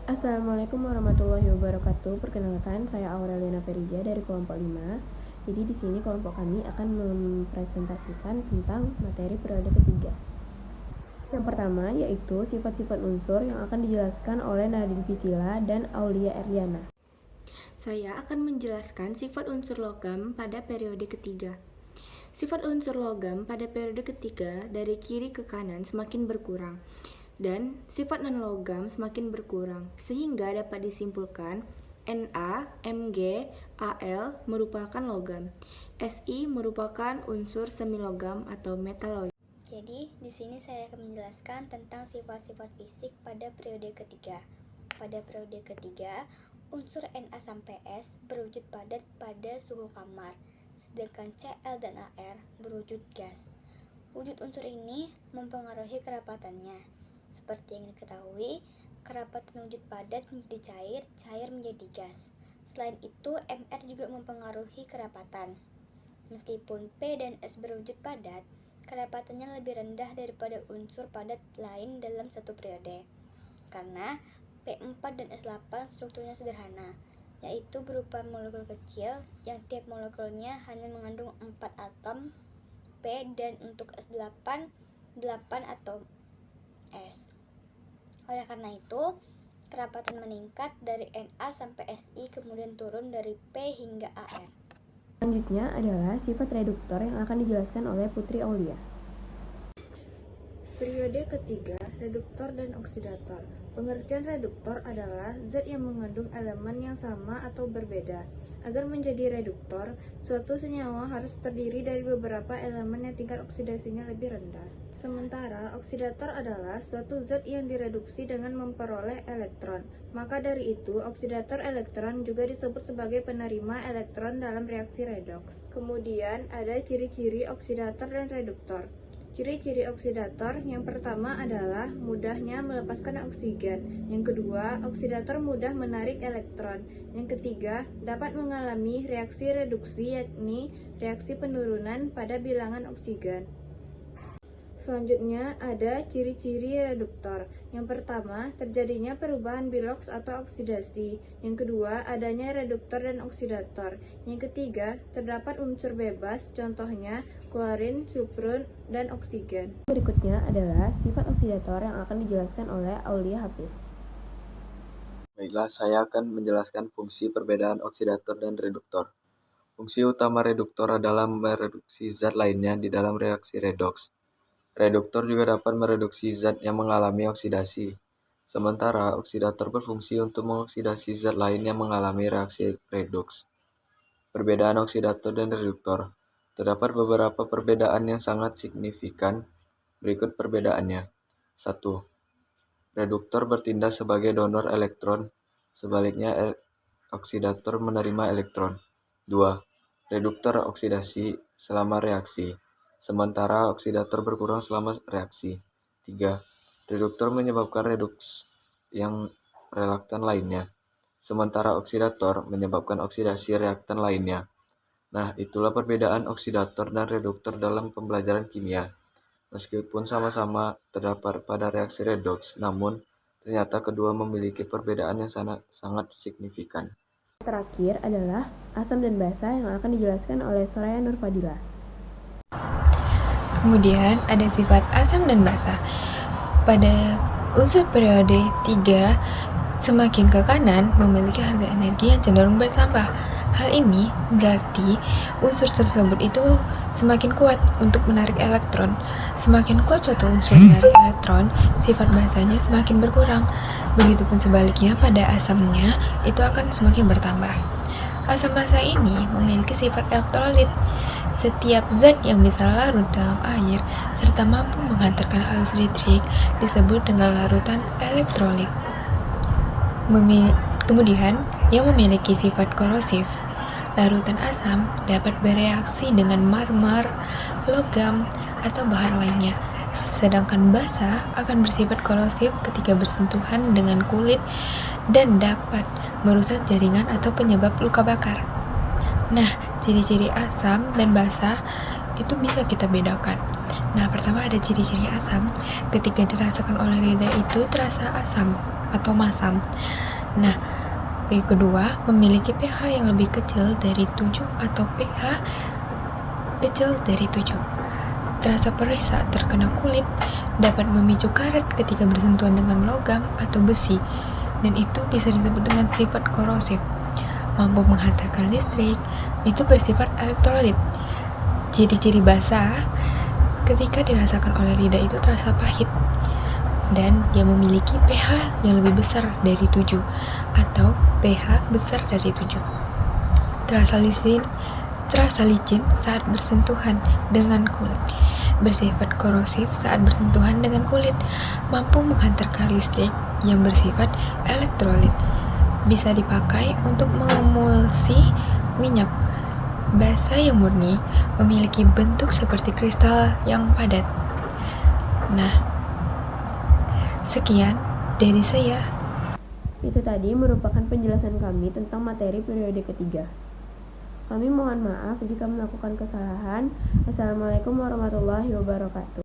Assalamualaikum warahmatullahi wabarakatuh. Perkenalkan, saya Aureliana Ferija dari kelompok 5. Jadi di sini kelompok kami akan mempresentasikan tentang materi periode ketiga. Yang pertama yaitu sifat-sifat unsur yang akan dijelaskan oleh Nadine Visila dan Aulia Erliana. Saya akan menjelaskan sifat unsur logam pada periode ketiga. Sifat unsur logam pada periode ketiga dari kiri ke kanan semakin berkurang dan sifat non-logam semakin berkurang, sehingga dapat disimpulkan Na, Mg, Al merupakan logam, Si merupakan unsur semilogam atau metaloid. Jadi, di sini saya akan menjelaskan tentang sifat-sifat fisik pada periode ketiga. Pada periode ketiga, unsur Na sampai S berwujud padat pada suhu kamar, sedangkan Cl dan Ar berwujud gas. Wujud unsur ini mempengaruhi kerapatannya. Seperti yang diketahui, kerapatan wujud padat menjadi cair, cair menjadi gas. Selain itu, Mr juga mempengaruhi kerapatan. Meskipun P dan S berwujud padat, kerapatannya lebih rendah daripada unsur padat lain dalam satu periode. Karena P4 dan S8 strukturnya sederhana, yaitu berupa molekul kecil yang tiap molekulnya hanya mengandung 4 atom P, dan untuk S8, 8 atom S. Oleh karena itu, kerapatan meningkat dari Na sampai Si kemudian turun dari P hingga Ar. Selanjutnya adalah sifat reduktor yang akan dijelaskan oleh Putri Aulia. Periode ketiga, reduktor dan oksidator. Pengertian reduktor adalah zat yang mengandung elemen yang sama atau berbeda. Agar menjadi reduktor, suatu senyawa harus terdiri dari beberapa elemen yang tingkat oksidasinya lebih rendah. Sementara oksidator adalah suatu zat yang direduksi dengan memperoleh elektron. Maka dari itu, oksidator elektron juga disebut sebagai penerima elektron dalam reaksi redoks. Kemudian ada ciri-ciri oksidator dan reduktor. Ciri-ciri oksidator yang pertama adalah mudahnya melepaskan oksigen. Yang kedua, oksidator mudah menarik elektron. Yang ketiga, dapat mengalami reaksi reduksi, yakni reaksi penurunan pada bilangan oksigen. Selanjutnya ada ciri-ciri reduktor. Yang pertama, terjadinya perubahan biloks atau oksidasi. Yang kedua, adanya reduktor dan oksidator. Yang ketiga, terdapat unsur bebas, contohnya klorin, sufrun, dan oksigen. Berikutnya adalah sifat oksidator yang akan dijelaskan oleh Aulia Hafiz. Baiklah, saya akan menjelaskan fungsi perbedaan oksidator dan reduktor. Fungsi utama reduktor adalah mereduksi zat lainnya di dalam reaksi redoks. Reduktor juga dapat mereduksi zat yang mengalami oksidasi. Sementara oksidator berfungsi untuk mengoksidasi zat lain yang mengalami reaksi redoks. Perbedaan oksidator dan reduktor. Terdapat beberapa perbedaan yang sangat signifikan. Berikut perbedaannya. 1. Reduktor bertindak sebagai donor elektron, sebaliknya oksidator menerima elektron. 2. Reduktor oksidasi selama reaksi, sementara oksidator berkurang selama reaksi. 3. Reduktor menyebabkan reduks yang reaktan lainnya, sementara oksidator menyebabkan oksidasi reaktan lainnya. Nah, itulah perbedaan oksidator dan reduktor dalam pembelajaran kimia. Meskipun sama-sama terdapat pada reaksi redoks, namun ternyata kedua memiliki perbedaan yang sangat signifikan. Terakhir adalah asam dan basa yang akan dijelaskan oleh Soraya Nurfadila. Kemudian ada sifat asam dan basa. Pada unsur periode 3, semakin ke kanan memiliki harga energi yang cenderung bertambah. Hal ini berarti unsur tersebut itu semakin kuat untuk menarik elektron. Semakin kuat suatu unsur menarik elektron, sifat basanya semakin berkurang. Begitupun sebaliknya pada asamnya, itu akan semakin bertambah. Asam basa ini memiliki sifat elektrolit. Setiap zat yang bisa larut dalam air serta mampu menghantarkan arus listrik disebut dengan larutan elektrolit. Kemudian, yang memiliki sifat korosif. Larutan asam dapat bereaksi dengan marmer, logam, atau bahan lainnya. Sedangkan basa akan bersifat korosif ketika bersentuhan dengan kulit dan dapat merusak jaringan atau penyebab luka bakar. Nah, ciri-ciri asam dan basa itu bisa kita bedakan. Nah, pertama ada ciri-ciri asam. Ketika dirasakan oleh lidah itu terasa asam atau masam. Nah, yang kedua, memiliki pH yang lebih kecil dari 7 atau pH kecil dari 7. Terasa perih saat terkena kulit, dapat memicu karat ketika bersentuhan dengan logam atau besi, dan itu bisa disebut dengan sifat korosif. Mampu menghantarkan listrik, itu bersifat elektrolit. Ciri-ciri basah ketika dirasakan oleh lidah itu terasa pahit, dan dia memiliki pH yang lebih besar dari 7 atau pH besar dari 7. Terasa licin saat bersentuhan dengan kulit, bersifat korosif saat bersentuhan dengan kulit, mampu menghantarkan listrik yang bersifat elektrolit, bisa dipakai untuk mengemulsi minyak. Basa yang murni memiliki bentuk seperti kristal yang padat. Nah, sekian dari saya. Itu tadi merupakan penjelasan kami tentang materi periode ketiga. Kami mohon maaf jika melakukan kesalahan. Assalamualaikum warahmatullahi wabarakatuh.